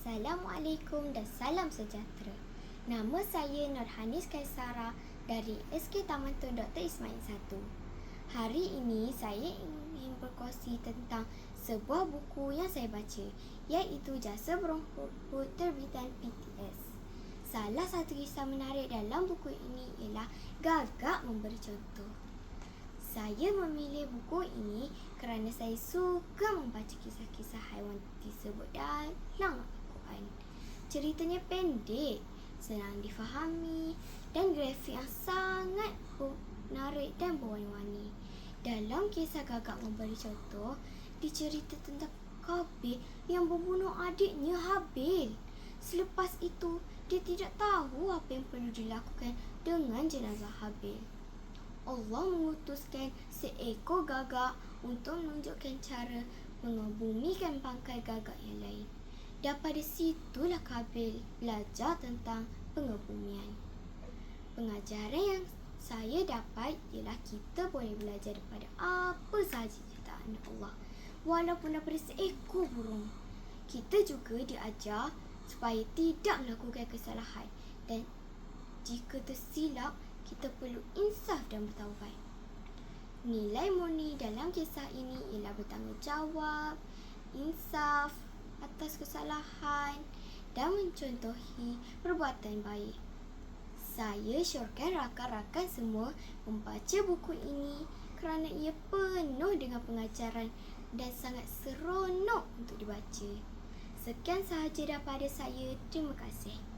Assalamualaikum dan salam sejahtera. Nama saya Nurhanis Kaisara dari SK Taman Tun Dr. Ismail 1. Hari ini saya ingin berkongsi tentang sebuah buku yang saya baca, iaitu Jasa Berhubung terbitan PTS. Salah satu kisah menarik dalam buku ini ialah Gagak Memberi Contoh. Saya memilih buku ini kerana saya suka membaca kisah-kisah haiwan disebut dalam Al-Quran. Ceritanya pendek, senang difahami dan grafik yang sangat menarik dan berwarna-warni. Dalam kisah Gagak Memberi Contoh, dicerita tentang Qabil yang membunuh adiknya Habil. Selepas itu, dia tidak tahu apa yang perlu dilakukan dengan jenazah Habil. Allah mengutuskan seekor gagak untuk menunjukkan cara mengebumikan bangkai gagak yang lain. Daripada situlah Qabil belajar tentang pengebumian. Pengajaran yang saya dapat ialah kita boleh belajar daripada apa sahaja ciptaan Allah, walaupun daripada seekor burung. Kita juga diajar supaya tidak melakukan kesalahan, dan jika tersilap, kita perlu insaf dan bertaubat. Nilai murni dalam kisah ini ialah bertanggungjawab, insaf atas kesalahan dan mencontohi perbuatan baik. Saya syorkan rakan-rakan semua membaca buku ini kerana ia penuh dengan pengajaran dan sangat seronok untuk dibaca. Sekian sahaja daripada saya. Terima kasih.